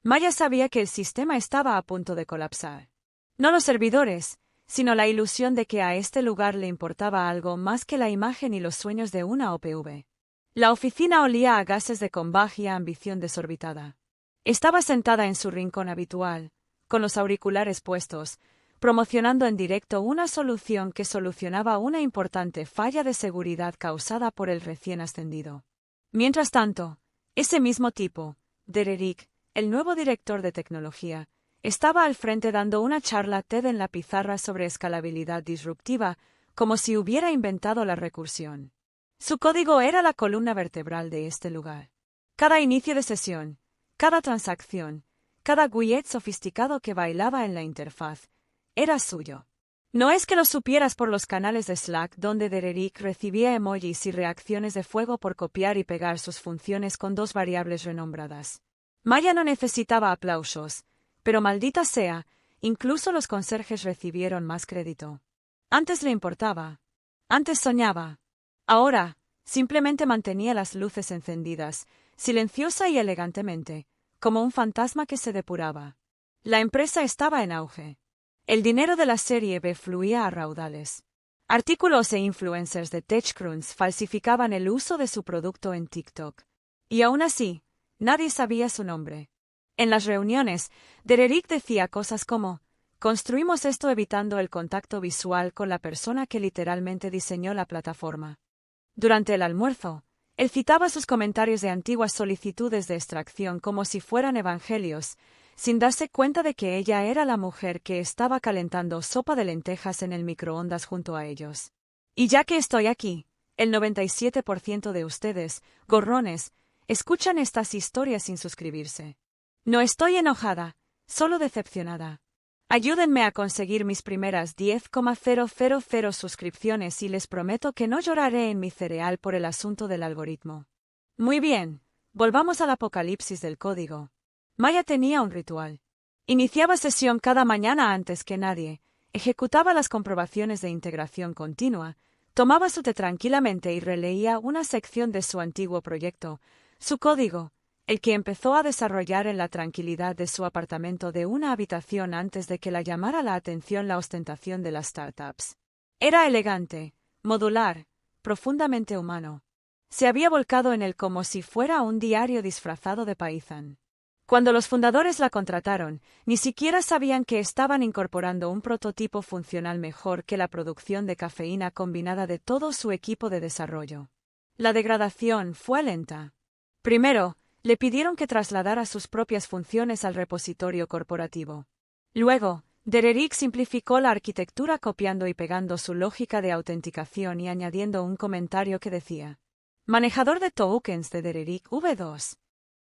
Maya sabía que el sistema estaba a punto de colapsar. No los servidores, sino la ilusión de que a este lugar le importaba algo más que la imagen y los sueños de una OPV. La oficina olía a gases de combate y a ambición desorbitada. Estaba sentada en su rincón habitual, con los auriculares puestos, promocionando en directo una solución que solucionaba una importante falla de seguridad causada por el recién ascendido. Mientras tanto, ese mismo tipo, Dererick, el nuevo director de tecnología, estaba al frente dando una charla TED en la pizarra sobre escalabilidad disruptiva, como si hubiera inventado la recursión. Su código era la columna vertebral de este lugar. Cada inicio de sesión, cada transacción, cada widget sofisticado que bailaba en la interfaz, era suyo. No es que lo supieras por los canales de Slack donde Dererick recibía emojis y reacciones de fuego por copiar y pegar sus funciones con dos variables renombradas. Maya no necesitaba aplausos, pero maldita sea, incluso los conserjes recibieron más crédito. Antes le importaba. Antes soñaba. Ahora, simplemente mantenía las luces encendidas, silenciosa y elegantemente, como un fantasma que se depuraba. La empresa estaba en auge. El dinero de la serie B fluía a raudales. Artículos e influencers de TechCrunch falsificaban el uso de su producto en TikTok. Y aún así, nadie sabía su nombre. En las reuniones, Dererick decía cosas como: construimos esto evitando el contacto visual con la persona que literalmente diseñó la plataforma. Durante el almuerzo, él citaba sus comentarios de antiguas solicitudes de extracción como si fueran evangelios, sin darse cuenta de que ella era la mujer que estaba calentando sopa de lentejas en el microondas junto a ellos. Y ya que estoy aquí, el 97% de ustedes, gorrones, escuchan estas historias sin suscribirse. No estoy enojada, solo decepcionada. Ayúdenme a conseguir mis primeras 10,000 suscripciones y les prometo que no lloraré en mi cereal por el asunto del algoritmo. Muy bien, volvamos al apocalipsis del código. Maya tenía un ritual. Iniciaba sesión cada mañana antes que nadie, ejecutaba las comprobaciones de integración continua, tomaba su té tranquilamente y releía una sección de su antiguo proyecto, su código, el que empezó a desarrollar en la tranquilidad de su apartamento de una habitación antes de que la llamara la atención la ostentación de las startups. Era elegante, modular, profundamente humano. Se había volcado en él como si fuera un diario disfrazado de Python. Cuando los fundadores la contrataron, ni siquiera sabían que estaban incorporando un prototipo funcional mejor que la producción de cafeína combinada de todo su equipo de desarrollo. La degradación fue lenta. Primero, le pidieron que trasladara sus propias funciones al repositorio corporativo. Luego, Dererick simplificó la arquitectura copiando y pegando su lógica de autenticación y añadiendo un comentario que decía: manejador de tokens de Dererick V2.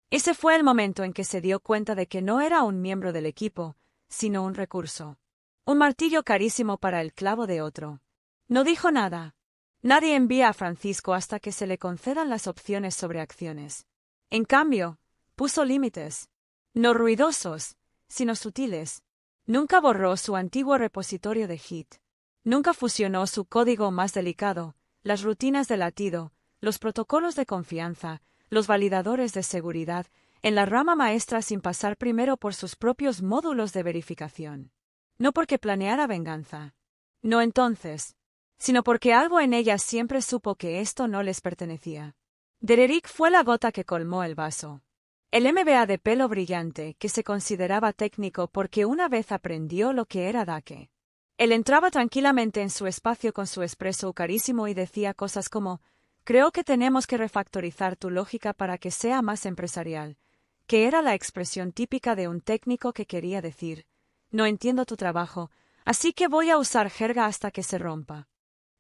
Ese fue el momento en que se dio cuenta de que no era un miembro del equipo, sino un recurso. Un martillo carísimo para el clavo de otro. No dijo nada. Nadie envía a Francisco hasta que se le concedan las opciones sobre acciones. En cambio, puso límites. No ruidosos, sino sutiles. Nunca borró su antiguo repositorio de Git. Nunca fusionó su código más delicado, las rutinas de latido, los protocolos de confianza, los validadores de seguridad, en la rama maestra sin pasar primero por sus propios módulos de verificación. No porque planeara venganza. No entonces, sino porque algo en ella siempre supo que esto no les pertenecía. Dererick fue la gota que colmó el vaso. El MBA de pelo brillante, que se consideraba técnico porque una vez aprendió lo que era DAKE. Él entraba tranquilamente en su espacio con su espresso carísimo y decía cosas como: creo que tenemos que refactorizar tu lógica para que sea más empresarial, que era la expresión típica de un técnico que quería decir: no entiendo tu trabajo, así que voy a usar jerga hasta que se rompa.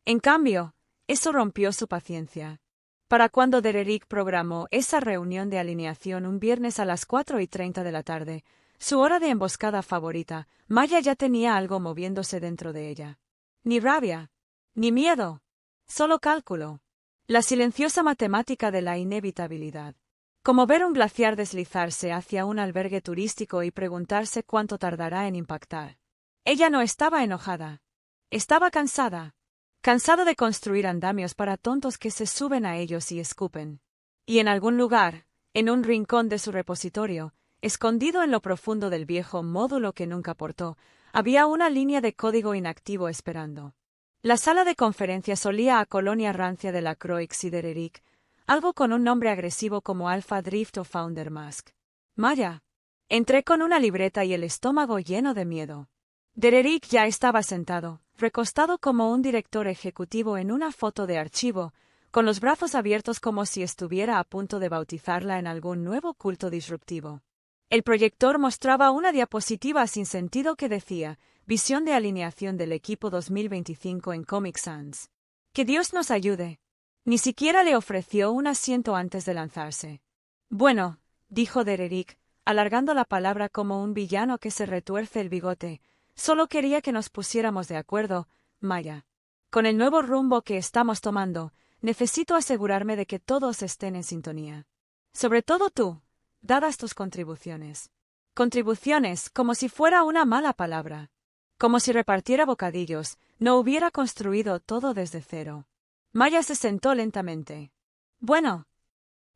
En cambio, eso rompió su paciencia. Para cuando Dererick programó esa reunión de alineación un viernes a las 4:30 de la tarde, su hora de emboscada favorita, Maya ya tenía algo moviéndose dentro de ella. Ni rabia, ni miedo, solo cálculo. La silenciosa matemática de la inevitabilidad. Como ver un glaciar deslizarse hacia un albergue turístico y preguntarse cuánto tardará en impactar. Ella no estaba enojada. Estaba cansada. Cansada de construir andamios para tontos que se suben a ellos y escupen. Y en algún lugar, en un rincón de su repositorio, escondido en lo profundo del viejo módulo que nunca portó, había una línea de código inactivo esperando. La sala de conferencias olía a colonia rancia de la Croix y Dererick, algo con un nombre agresivo como Alpha Drift o Founder Mask. Maya. Entré con una libreta y el estómago lleno de miedo. Dererick ya estaba sentado, recostado como un director ejecutivo en una foto de archivo, con los brazos abiertos como si estuviera a punto de bautizarla en algún nuevo culto disruptivo. El proyector mostraba una diapositiva sin sentido que decía: Visión de alineación del equipo 2025 en Comic Sans. Que Dios nos ayude. Ni siquiera le ofreció un asiento antes de lanzarse. Bueno, dijo Dererick, alargando la palabra como un villano que se retuerce el bigote, solo quería que nos pusiéramos de acuerdo, Maya. Con el nuevo rumbo que estamos tomando, necesito asegurarme de que todos estén en sintonía. Sobre todo tú, dadas tus contribuciones. Contribuciones, como si fuera una mala palabra. Como si repartiera bocadillos, no hubiera construido todo desde cero. Maya se sentó lentamente. Bueno.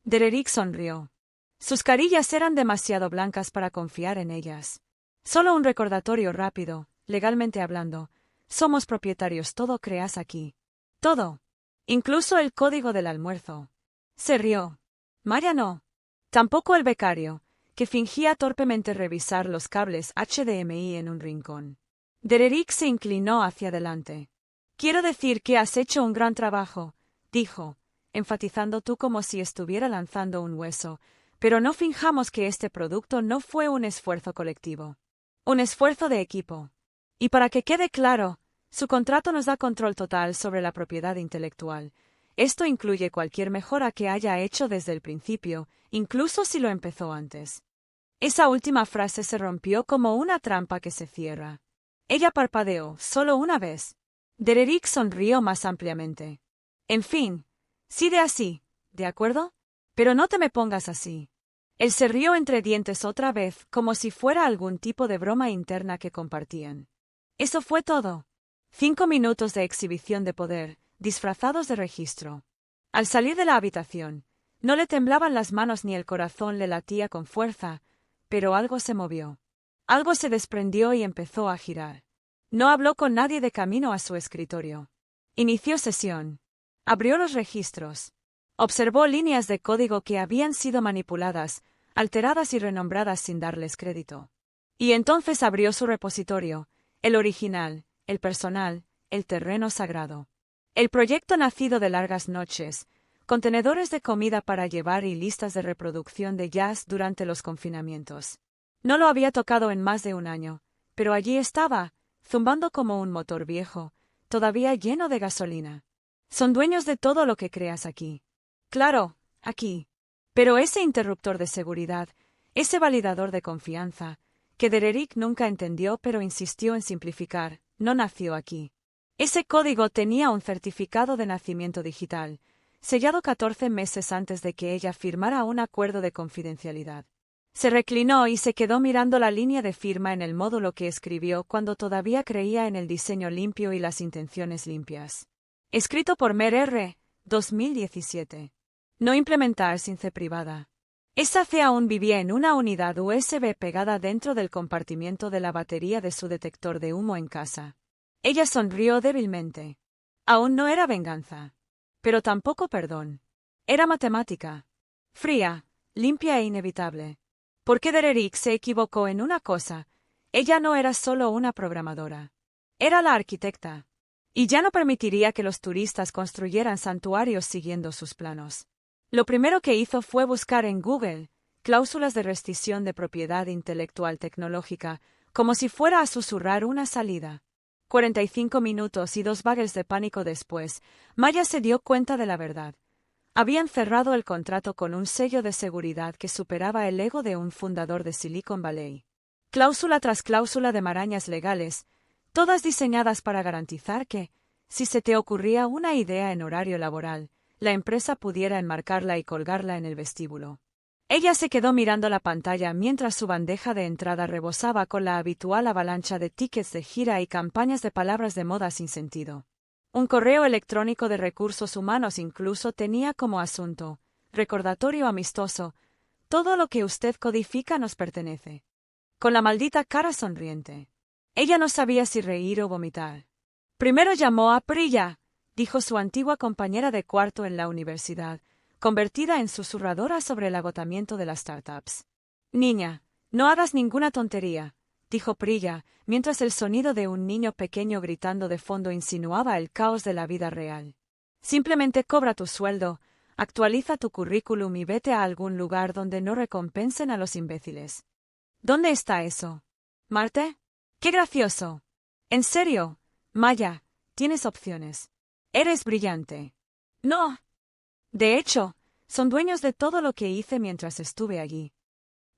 Dererick sonrió. Sus carillas eran demasiado blancas para confiar en ellas. Solo un recordatorio rápido, legalmente hablando. Somos propietarios, todo creas aquí. Todo. Incluso el código del almuerzo. Se rió. Maya no. Tampoco el becario, que fingía torpemente revisar los cables HDMI en un rincón. Dererick se inclinó hacia adelante. Quiero decir que has hecho un gran trabajo, dijo, enfatizando tú como si estuviera lanzando un hueso, pero no finjamos que este producto no fue un esfuerzo colectivo. Un esfuerzo de equipo. Y para que quede claro, su contrato nos da control total sobre la propiedad intelectual. Esto incluye cualquier mejora que haya hecho desde el principio, incluso si lo empezó antes. Esa última frase se rompió como una trampa que se cierra. Ella parpadeó, solo una vez. Dererick sonrió más ampliamente. En fin, sí de así, ¿de acuerdo? Pero no te me pongas así. Él se rió entre dientes otra vez, como si fuera algún tipo de broma interna que compartían. Eso fue todo. 5 minutos de exhibición de poder, disfrazados de registro. Al salir de la habitación, no le temblaban las manos ni el corazón le latía con fuerza, pero algo se movió. Algo se desprendió y empezó a girar. No habló con nadie de camino a su escritorio. Inició sesión. Abrió los registros. Observó líneas de código que habían sido manipuladas, alteradas y renombradas sin darles crédito. Y entonces abrió su repositorio, el original, el personal, el terreno sagrado. El proyecto nacido de largas noches, contenedores de comida para llevar y listas de reproducción de jazz durante los confinamientos. No lo había tocado en más de un año, pero allí estaba, zumbando como un motor viejo, todavía lleno de gasolina. Son dueños de todo lo que creas aquí. Claro, aquí. Pero ese interruptor de seguridad, ese validador de confianza, que Dererick nunca entendió pero insistió en simplificar, no nació aquí. Ese código tenía un certificado de nacimiento digital, sellado 14 meses antes de que ella firmara un acuerdo de confidencialidad. Se reclinó y se quedó mirando la línea de firma en el módulo que escribió cuando todavía creía en el diseño limpio y las intenciones limpias. Escrito por Mer R. 2017. No implementar sin C privada. Esa C aún vivía en una unidad USB pegada dentro del compartimiento de la batería de su detector de humo en casa. Ella sonrió débilmente. Aún no era venganza. Pero tampoco perdón. Era matemática. Fría, limpia e inevitable. Porque Dererick se equivocó en una cosa. Ella no era solo una programadora. Era la arquitecta. Y ya no permitiría que los turistas construyeran santuarios siguiendo sus planos. Lo primero que hizo fue buscar en Google cláusulas de rescisión de propiedad intelectual tecnológica, como si fuera a susurrar una salida. 45 minutos y 2 bagels de pánico después, Maya se dio cuenta de la verdad. Habían cerrado el contrato con un sello de seguridad que superaba el ego de un fundador de Silicon Valley. Cláusula tras cláusula de marañas legales, todas diseñadas para garantizar que, si se te ocurría una idea en horario laboral, la empresa pudiera enmarcarla y colgarla en el vestíbulo. Ella se quedó mirando la pantalla mientras su bandeja de entrada rebosaba con la habitual avalancha de tickets de gira y campañas de palabras de moda sin sentido. Un correo electrónico de recursos humanos incluso tenía como asunto, recordatorio amistoso, Todo lo que usted codifica nos pertenece. Con la maldita cara sonriente. Ella no sabía si reír o vomitar. Primero llamó a Priya, dijo su antigua compañera de cuarto en la universidad, convertida en susurradora sobre el agotamiento de las startups. Niña, no hagas ninguna tontería, dijo Priya, mientras el sonido de un niño pequeño gritando de fondo insinuaba el caos de la vida real. Simplemente cobra tu sueldo, actualiza tu currículum y vete a algún lugar donde no recompensen a los imbéciles. ¿Dónde está eso? ¿Marte? ¡Qué gracioso! En serio, Maya, tienes opciones. Eres brillante. No. De hecho, son dueños de todo lo que hice mientras estuve allí.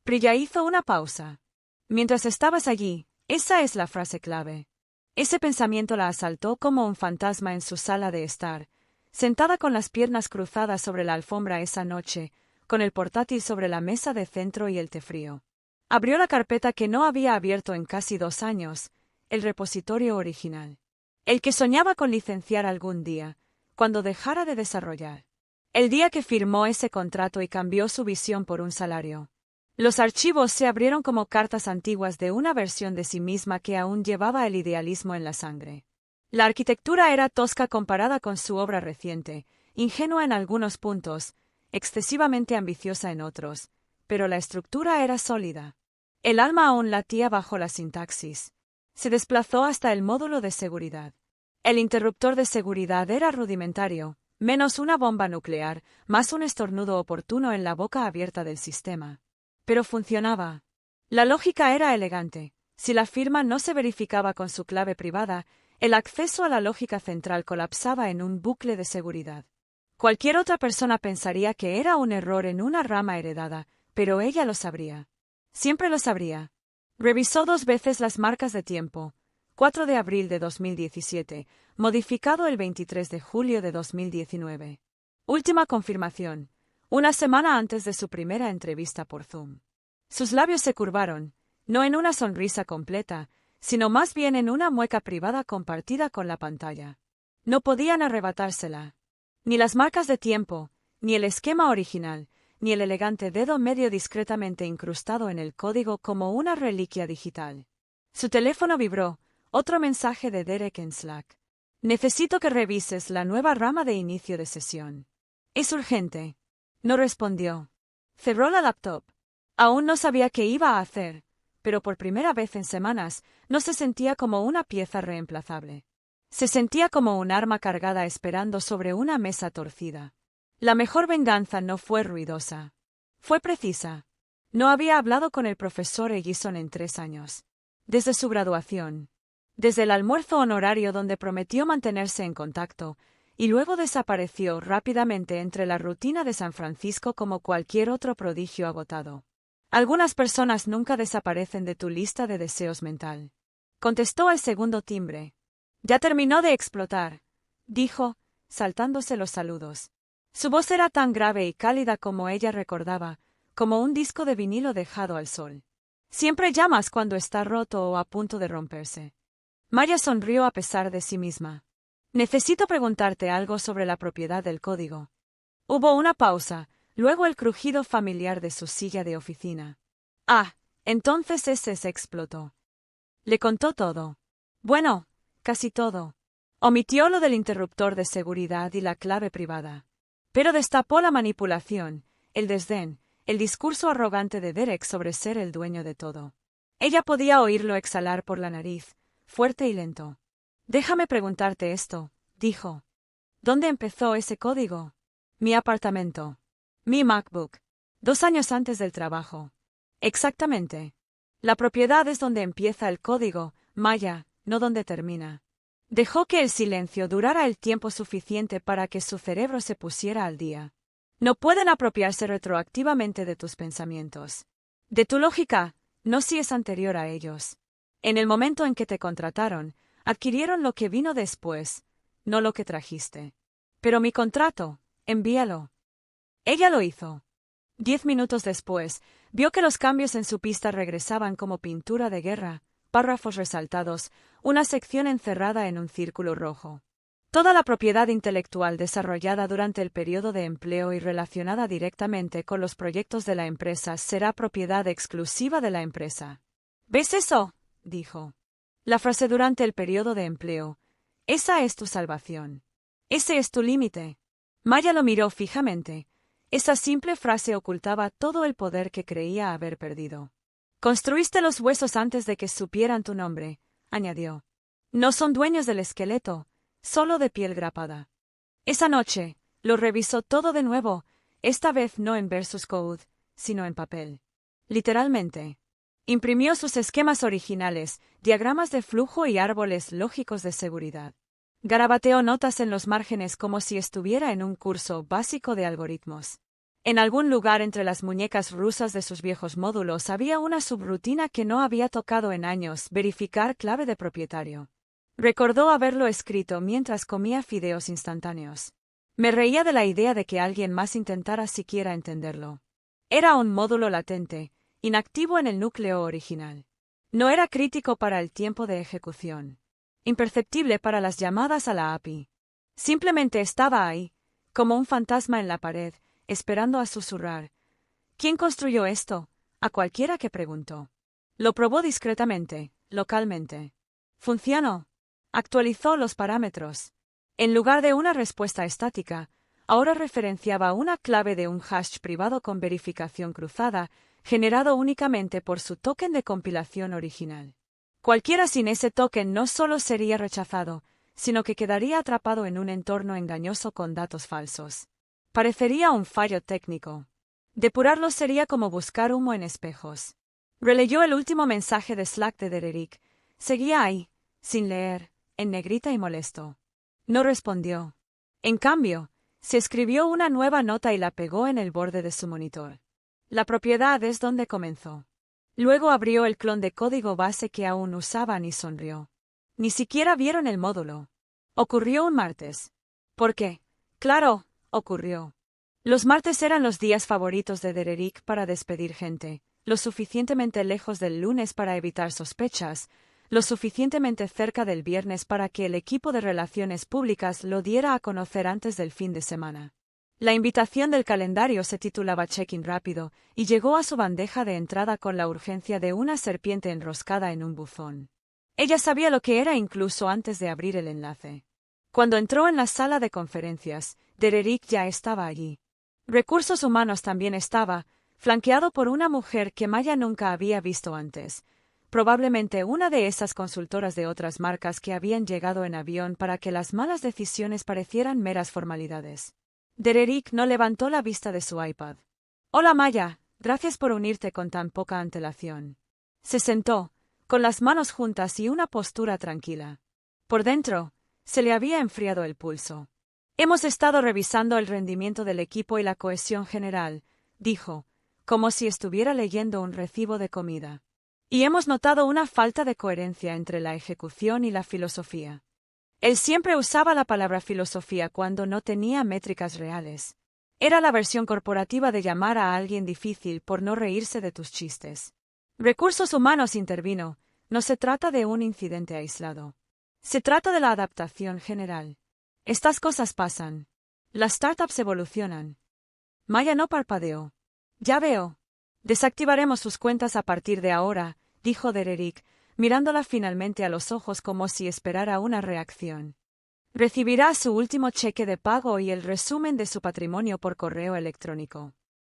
Priya hizo una pausa. Mientras estabas allí, esa es la frase clave. Ese pensamiento la asaltó como un fantasma en su sala de estar, sentada con las piernas cruzadas sobre la alfombra esa noche, con el portátil sobre la mesa de centro y el té frío. Abrió la carpeta que no había abierto en casi 2 años, el repositorio original. El que soñaba con licenciar algún día, cuando dejara de desarrollar. El día que firmó ese contrato y cambió su visión por un salario. Los archivos se abrieron como cartas antiguas de una versión de sí misma que aún llevaba el idealismo en la sangre. La arquitectura era tosca comparada con su obra reciente, ingenua en algunos puntos, excesivamente ambiciosa en otros, pero la estructura era sólida. El alma aún latía bajo la sintaxis. Se desplazó hasta el módulo de seguridad. El interruptor de seguridad era rudimentario, menos una bomba nuclear, más un estornudo oportuno en la boca abierta del sistema. Pero funcionaba. La lógica era elegante. Si la firma no se verificaba con su clave privada, el acceso a la lógica central colapsaba en un bucle de seguridad. Cualquier otra persona pensaría que era un error en una rama heredada, pero ella lo sabría. Siempre lo sabría. Revisó 2 veces las marcas de tiempo. 4 de abril de 2017, modificado el 23 de julio de 2019. Última confirmación. Una semana antes de su primera entrevista por Zoom. Sus labios se curvaron, no en una sonrisa completa, sino más bien en una mueca privada compartida con la pantalla. No podían arrebatársela. Ni las marcas de tiempo, ni el esquema original, ni el elegante dedo medio discretamente incrustado en el código como una reliquia digital. Su teléfono vibró, otro mensaje de Derek en Slack. Necesito que revises la nueva rama de inicio de sesión. Es urgente. No respondió. Cerró la laptop. Aún no sabía qué iba a hacer, pero por primera vez en semanas no se sentía como una pieza reemplazable. Se sentía como un arma cargada esperando sobre una mesa torcida. La mejor venganza no fue ruidosa. Fue precisa. No había hablado con el profesor Ellison en 3 años. Desde su graduación. Desde el almuerzo honorario donde prometió mantenerse en contacto, y luego desapareció rápidamente entre la rutina de San Francisco como cualquier otro prodigio agotado. Algunas personas nunca desaparecen de tu lista de deseos mental. Contestó al segundo timbre. Ya terminó de explotar, dijo, saltándose los saludos. Su voz era tan grave y cálida como ella recordaba, como un disco de vinilo dejado al sol. Siempre llamas cuando está roto o a punto de romperse. Maya sonrió a pesar de sí misma. Necesito preguntarte algo sobre la propiedad del código. Hubo una pausa, luego el crujido familiar de su silla de oficina. Ah, entonces ese se explotó. Le contó todo. Bueno, casi todo. Omitió lo del interruptor de seguridad y la clave privada. Pero destapó la manipulación, el desdén, el discurso arrogante de Derek sobre ser el dueño de todo. Ella podía oírlo exhalar por la nariz, fuerte y lento. Déjame preguntarte esto, dijo. ¿Dónde empezó ese código? Mi apartamento. Mi MacBook. 2 años antes del trabajo. Exactamente. La propiedad es donde empieza el código, Maya, no donde termina. Dejó que el silencio durara el tiempo suficiente para que su cerebro se pusiera al día. No pueden apropiarse retroactivamente de tus pensamientos. De tu lógica, no si es anterior a ellos. En el momento en que te contrataron, adquirieron lo que vino después, no lo que trajiste. Pero mi contrato, envíalo. Ella lo hizo. 10 minutos después, vio que los cambios en su pista regresaban como pintura de guerra, párrafos resaltados, una sección encerrada en un círculo rojo. Toda la propiedad intelectual desarrollada durante el periodo de empleo y relacionada directamente con los proyectos de la empresa será propiedad exclusiva de la empresa. ¿Ves eso?, dijo. La frase durante el periodo de empleo. Esa es tu salvación. Ese es tu límite. Maya lo miró fijamente. Esa simple frase ocultaba todo el poder que creía haber perdido. Construiste los huesos antes de que supieran tu nombre, añadió. No son dueños del esqueleto, solo de piel grapada. Esa noche, lo revisó todo de nuevo, esta vez no en Versus Code, sino en papel. Literalmente. Imprimió sus esquemas originales, diagramas de flujo y árboles lógicos de seguridad. Garabateó notas en los márgenes como si estuviera en un curso básico de algoritmos. En algún lugar entre las muñecas rusas de sus viejos módulos había una subrutina que no había tocado en años: verificar clave de propietario. Recordó haberlo escrito mientras comía fideos instantáneos. Me reía de la idea de que alguien más intentara siquiera entenderlo. Era un módulo latente, inactivo en el núcleo original. No era crítico para el tiempo de ejecución. Imperceptible para las llamadas a la API. Simplemente estaba ahí, como un fantasma en la pared, esperando a susurrar. ¿Quién construyó esto?, a cualquiera que preguntó. Lo probó discretamente, localmente. Funcionó. Actualizó los parámetros. En lugar de una respuesta estática, ahora referenciaba una clave de un hash privado con verificación cruzada, generado únicamente por su token de compilación original. Cualquiera sin ese token no solo sería rechazado, sino que quedaría atrapado en un entorno engañoso con datos falsos. Parecería un fallo técnico. Depurarlo sería como buscar humo en espejos. Releyó el último mensaje de Slack de Dererick. Seguía ahí, sin leer, en negrita y molesto. No respondió. En cambio, se escribió una nueva nota y la pegó en el borde de su monitor. La propiedad es donde comenzó. Luego abrió el clon de código base que aún usaban y sonrió. Ni siquiera vieron el módulo. Ocurrió un martes. ¿Por qué? Claro, ocurrió. Los martes eran los días favoritos de Dererick para despedir gente, lo suficientemente lejos del lunes para evitar sospechas, lo suficientemente cerca del viernes para que el equipo de relaciones públicas lo diera a conocer antes del fin de semana. La invitación del calendario se titulaba Check-in rápido, y llegó a su bandeja de entrada con la urgencia de una serpiente enroscada en un buzón. Ella sabía lo que era incluso antes de abrir el enlace. Cuando entró en la sala de conferencias, Dererick ya estaba allí. Recursos humanos también estaba, flanqueado por una mujer que Maya nunca había visto antes, probablemente una de esas consultoras de otras marcas que habían llegado en avión para que las malas decisiones parecieran meras formalidades. Dererick no levantó la vista de su iPad. Hola Maya, gracias por unirte con tan poca antelación. Se sentó, con las manos juntas y una postura tranquila. Por dentro, se le había enfriado el pulso. Hemos estado revisando el rendimiento del equipo y la cohesión general, dijo, como si estuviera leyendo un recibo de comida. Y hemos notado una falta de coherencia entre la ejecución y la filosofía. Él siempre usaba la palabra filosofía cuando no tenía métricas reales. Era la versión corporativa de llamar a alguien difícil por no reírse de tus chistes. Recursos humanos intervino. No se trata de un incidente aislado. Se trata de la adaptación general. Estas cosas pasan. Las startups evolucionan. Maya no parpadeó. Ya veo. Desactivaremos sus cuentas a partir de ahora, dijo Dererick, mirándola finalmente a los ojos como si esperara una reacción. Recibirá su último cheque de pago y el resumen de su patrimonio por correo electrónico.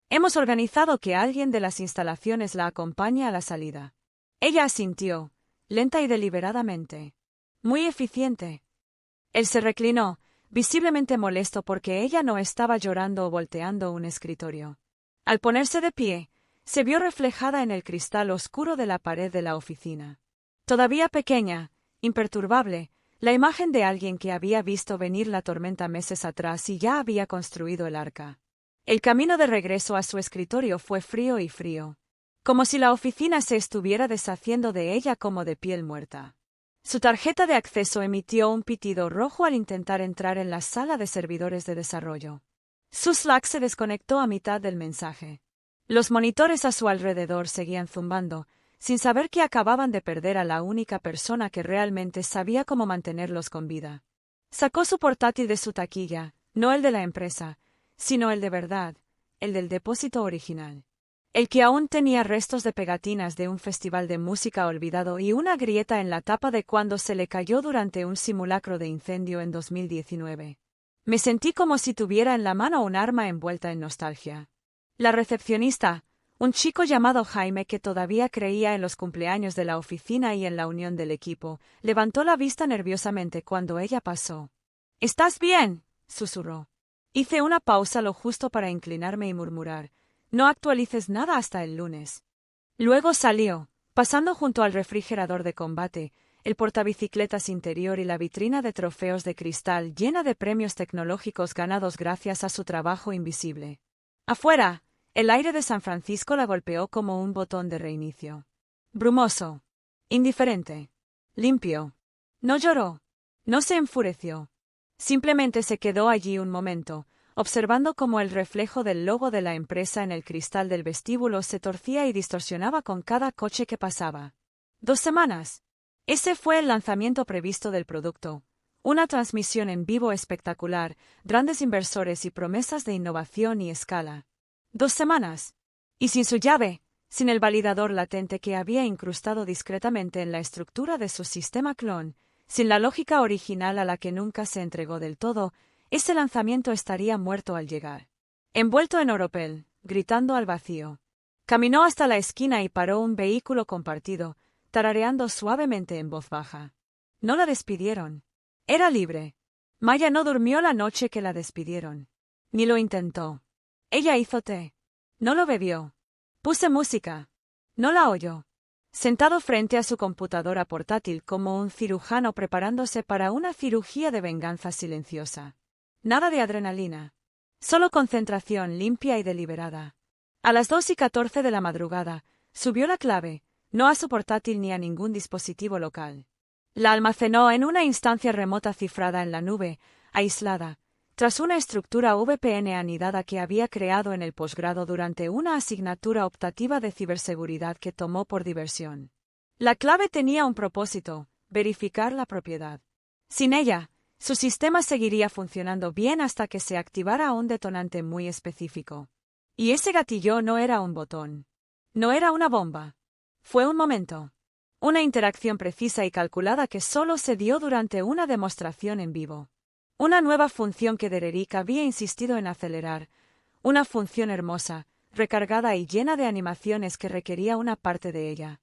Hemos organizado que alguien de las instalaciones la acompañe a la salida. Ella asintió, lenta y deliberadamente. Muy eficiente. Él se reclinó, visiblemente molesto porque ella no estaba llorando o volteando un escritorio. Al ponerse de pie, se vio reflejada en el cristal oscuro de la pared de la oficina. Todavía pequeña, imperturbable, la imagen de alguien que había visto venir la tormenta meses atrás y ya había construido el arca. El camino de regreso a su escritorio fue frío y frío, como si la oficina se estuviera deshaciendo de ella como de piel muerta. Su tarjeta de acceso emitió un pitido rojo al intentar entrar en la sala de servidores de desarrollo. Su Slack se desconectó a mitad del mensaje. Los monitores a su alrededor seguían zumbando, sin saber que acababan de perder a la única persona que realmente sabía cómo mantenerlos con vida. Sacó su portátil de su taquilla, no el de la empresa, sino el de verdad, el del depósito original. El que aún tenía restos de pegatinas de un festival de música olvidado y una grieta en la tapa de cuando se le cayó durante un simulacro de incendio en 2019. Me sentí como si tuviera en la mano un arma envuelta en nostalgia. La recepcionista, un chico llamado Jaime que todavía creía en los cumpleaños de la oficina y en la unión del equipo, levantó la vista nerviosamente cuando ella pasó. «¿Estás bien?», susurró. Hice una pausa lo justo para inclinarme y murmurar: «No actualices nada hasta el lunes». Luego salió, pasando junto al refrigerador de combate, el portabicicletas interior y la vitrina de trofeos de cristal llena de premios tecnológicos ganados gracias a su trabajo invisible. Afuera, el aire de San Francisco la golpeó como un botón de reinicio. Brumoso. Indiferente. Limpio. No lloró. No se enfureció. Simplemente se quedó allí un momento, observando cómo el reflejo del logo de la empresa en el cristal del vestíbulo se torcía y distorsionaba con cada coche que pasaba. 2 semanas. Ese fue el lanzamiento previsto del producto. Una transmisión en vivo espectacular, grandes inversores y promesas de innovación y escala. 2 semanas. Y sin su llave, sin el validador latente que había incrustado discretamente en la estructura de su sistema clon, sin la lógica original a la que nunca se entregó del todo, ese lanzamiento estaría muerto al llegar. Envuelto en oropel, gritando al vacío. Caminó hasta la esquina y paró un vehículo compartido, tarareando suavemente en voz baja. No la despidieron. Era libre. Maya no durmió la noche que la despidieron. Ni lo intentó. Ella hizo té. No lo bebió. Puse música. No la oyó. Sentado frente a su computadora portátil como un cirujano preparándose para una cirugía de venganza silenciosa. Nada de adrenalina. Solo concentración limpia y deliberada. A las 2:14 de la madrugada, subió la clave, no a su portátil ni a ningún dispositivo local. La almacenó en una instancia remota cifrada en la nube, aislada, tras una estructura VPN anidada que había creado en el posgrado durante una asignatura optativa de ciberseguridad que tomó por diversión. La clave tenía un propósito: verificar la propiedad. Sin ella, su sistema seguiría funcionando bien hasta que se activara un detonante muy específico. Y ese gatillo no era un botón. No era una bomba. Fue un momento. Una interacción precisa y calculada que solo se dio durante una demostración en vivo. Una nueva función que Dererick había insistido en acelerar. Una función hermosa, recargada y llena de animaciones que requería una parte de ella.